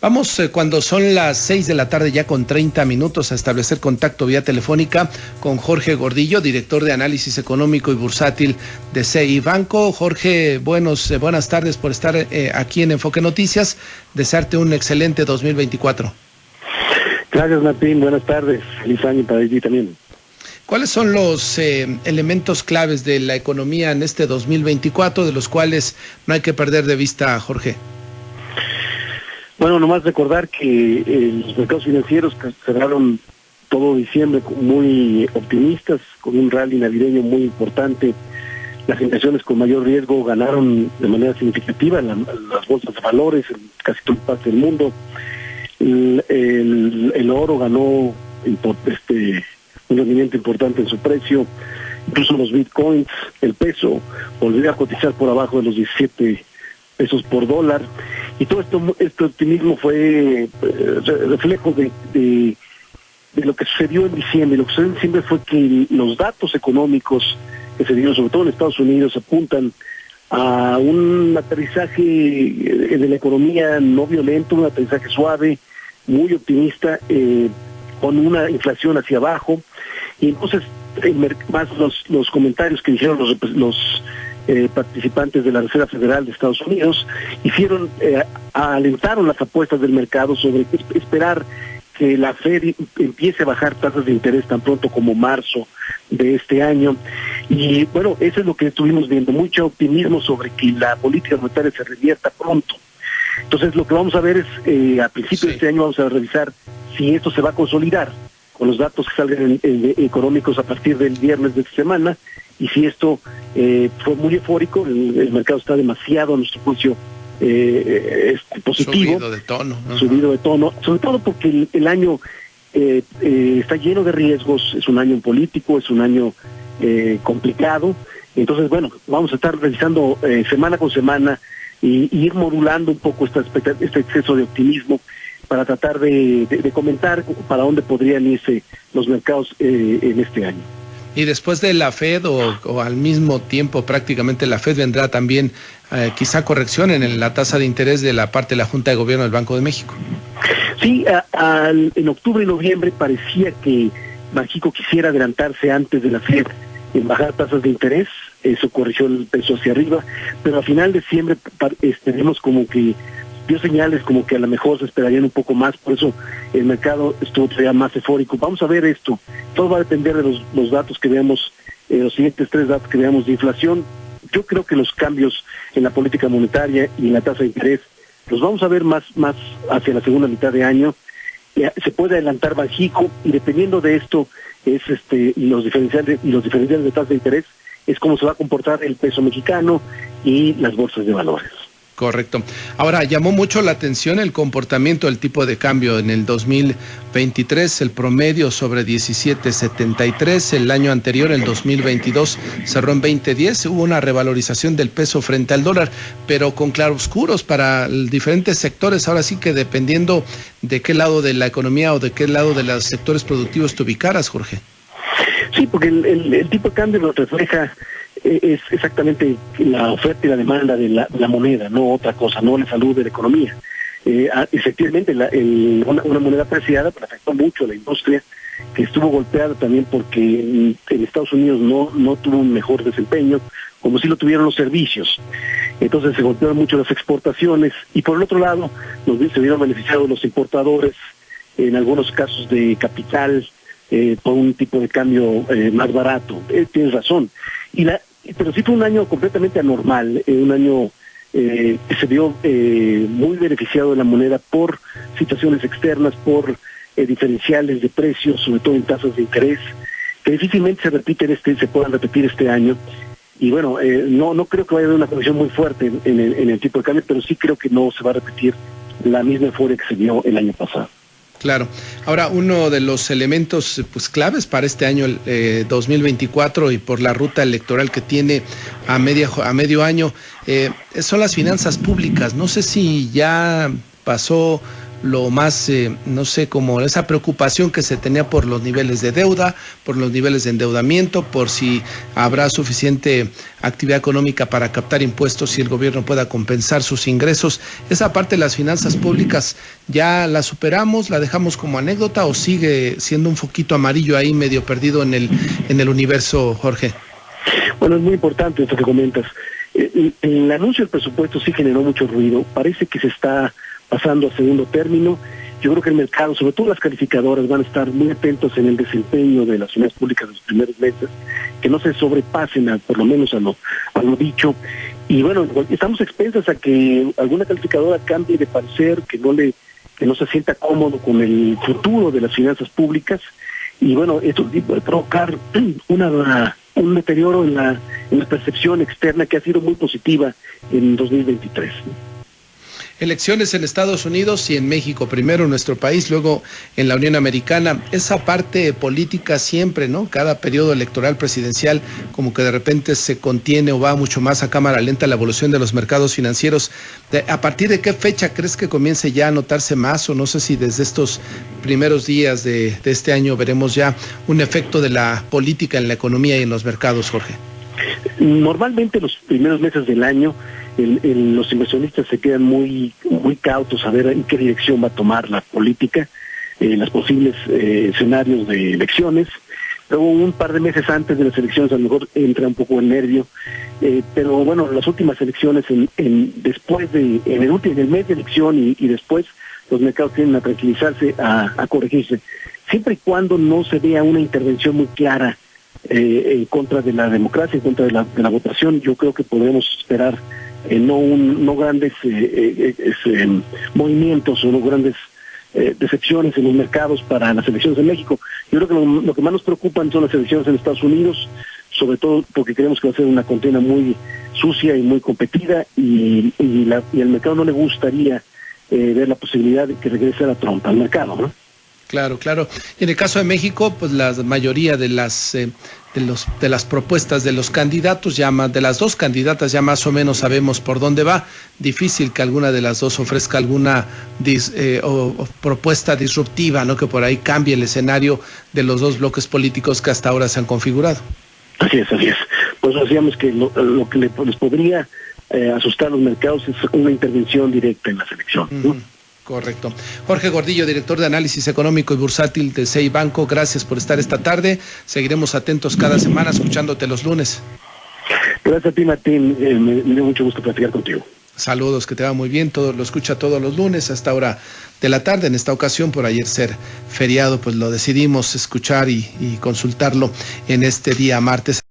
Vamos, cuando son las 6 de la tarde ya con 30 minutos, a establecer contacto vía telefónica con Jorge Gordillo, director de análisis económico y bursátil de CI Banco. Jorge, buenas tardes por estar aquí en Enfoque Noticias. Desearte un excelente 2024. Gracias, Martín. Buenas tardes. Feliz año para ti también. ¿Cuáles son los elementos claves de la economía en este 2024, de los cuales no hay que perder de vista, Jorge? Bueno, nomás recordar que los mercados financieros cerraron todo diciembre muy optimistas, con un rally navideño muy importante. Las inversiones con mayor riesgo ganaron de manera significativa las bolsas de valores en casi toda parte del mundo. El oro ganó un rendimiento importante en su precio, incluso los bitcoins. El peso volvió a cotizar por abajo de los 17 pesos por dólar, y todo este optimismo fue reflejo de lo que sucedió en diciembre. Lo que sucedió en diciembre fue que los datos económicos que se dieron, sobre todo en Estados Unidos, apuntan a un aterrizaje de la economía no violento, un aterrizaje suave, muy optimista, con una inflación hacia abajo. Y entonces, más los comentarios que dijeron los participantes de la Reserva Federal de Estados Unidos alentaron las apuestas del mercado sobre esperar que la Fed empiece a bajar tasas de interés tan pronto como marzo de este año. Y bueno, eso es lo que estuvimos viendo, mucho optimismo sobre que la política monetaria se revierta pronto. Entonces, lo que vamos a ver es, a principios de este año vamos a revisar si esto se va a consolidar con los datos que salgan económicos a partir del viernes de esta semana, y si esto fue muy eufórico, el mercado está demasiado, a nuestro juicio, positivo. Subido de tono. Subido de tono, sobre todo porque el año está lleno de riesgos, es un año político, es un año complicado. Entonces, bueno, vamos a estar revisando semana con semana y ir modulando un poco este exceso de optimismo para tratar de comentar para dónde podrían irse los mercados en este año. Y después de la Fed o al mismo tiempo prácticamente la Fed, vendrá también quizá corrección en la tasa de interés de la parte de la Junta de Gobierno del Banco de México. Sí, en octubre y noviembre parecía que Banxico quisiera adelantarse antes de la Fed en bajar tasas de interés. Eso corrigió el peso hacia arriba, pero a final de diciembre vemos como que dio señales como que a lo mejor se esperarían un poco más, por eso el mercado estuvo todavía más eufórico. Vamos a ver esto, todo va a depender de los datos que veamos, los siguientes 3 datos que veamos de inflación. Yo creo que los cambios en la política monetaria y en la tasa de interés los vamos a ver más hacia la segunda mitad de año. Se puede adelantar Banxico, y dependiendo de esto es los diferenciales de tasa de interés, es cómo se va a comportar el peso mexicano y las bolsas de valores. Correcto. Ahora, llamó mucho la atención el comportamiento del tipo de cambio en el 2023, el promedio sobre 17.73, el año anterior, el 2022, cerró en 20.10, hubo una revalorización del peso frente al dólar, pero con claroscuros para diferentes sectores, ahora sí que dependiendo de qué lado de la economía o de qué lado de los sectores productivos te ubicaras, Jorge. Sí, porque el tipo de cambio lo refleja es exactamente la oferta y la demanda de la moneda, no otra cosa, no la salud de la economía. Efectivamente, una moneda apreciada afectó mucho a la industria, que estuvo golpeada también porque en Estados Unidos no tuvo un mejor desempeño, como sí lo tuvieron los servicios. Entonces se golpearon mucho las exportaciones, y por el otro lado se vieron beneficiados los importadores, en algunos casos de capital, por un tipo de cambio más barato. Tienes razón. Pero sí fue un año completamente anormal, un año que se vio muy beneficiado de la moneda por situaciones externas, por diferenciales de precios, sobre todo en tasas de interés, que difícilmente se puedan repetir este año. Y bueno, no creo que vaya a haber una condición muy fuerte en el tipo de cambio, pero sí creo que no se va a repetir la misma euforia que se vio el año pasado. Claro. Ahora, uno de los elementos claves para este año 2024 y por la ruta electoral que tiene a medio año son las finanzas públicas. No sé si ya pasó lo más, no sé, como esa preocupación que se tenía por los niveles de deuda, por los niveles de endeudamiento, por si habrá suficiente actividad económica para captar impuestos y el gobierno pueda compensar sus ingresos. Esa parte de las finanzas públicas, ¿ya la superamos, la dejamos como anécdota o sigue siendo un foquito amarillo ahí medio perdido en el universo, Jorge? Bueno, es muy importante esto que comentas. El anuncio del presupuesto sí generó mucho ruido. Parece que se está pasando a segundo término. Yo creo que el mercado, sobre todo las calificadoras, van a estar muy atentos en el desempeño de las finanzas públicas de los primeros meses, que no se sobrepasen por lo menos a lo dicho. Y bueno, estamos expensas a que alguna calificadora cambie de parecer, que no se sienta cómodo con el futuro de las finanzas públicas. Y bueno, esto puede provocar un deterioro en la percepción externa que ha sido muy positiva en 2023. Elecciones en Estados Unidos y en México, primero en nuestro país, luego en la Unión Americana. Esa parte política siempre, ¿no? Cada periodo electoral presidencial como que de repente se contiene o va mucho más a cámara lenta la evolución de los mercados financieros. ¿A partir de qué fecha crees que comience ya a notarse más? O no sé si desde estos primeros días de este año veremos ya un efecto de la política en la economía y en los mercados, Jorge. Normalmente los primeros meses del año los inversionistas se quedan muy cautos a ver en qué dirección va a tomar la política, los posibles escenarios de elecciones. Luego un par de meses antes de las elecciones a lo mejor entra un poco el nervio, pero bueno, las últimas elecciones en el mes de elección y después los mercados tienden a tranquilizarse, a corregirse, siempre y cuando no se vea una intervención muy clara en contra de la democracia, en contra de la votación. Yo creo que podemos esperar no grandes movimientos o no grandes decepciones en los mercados para las elecciones en México. Yo creo que lo que más nos preocupan son las elecciones en Estados Unidos, sobre todo porque creemos que va a ser una contienda muy sucia y muy competida y al mercado no le gustaría ver la posibilidad de que regrese a Trump al mercado, ¿no? Claro, claro. Y en el caso de México, pues la mayoría de las propuestas de los candidatos, de las dos candidatas, ya más o menos sabemos por dónde va. Difícil que alguna de las dos ofrezca alguna propuesta disruptiva, ¿no? Que por ahí cambie el escenario de los dos bloques políticos que hasta ahora se han configurado. Así es. Pues decíamos que lo que les podría asustar a los mercados es una intervención directa en las elecciones, ¿no? Correcto. Jorge Gordillo, director de análisis económico y bursátil de CI Banco, gracias por estar esta tarde. Seguiremos atentos cada semana, escuchándote los lunes. Gracias a ti, Martín. Me dio mucho gusto platicar contigo. Saludos, que te va muy bien. Lo escucha todos los lunes a esta hora de la tarde. En esta ocasión, por ayer ser feriado, pues lo decidimos escuchar y consultarlo en este día martes.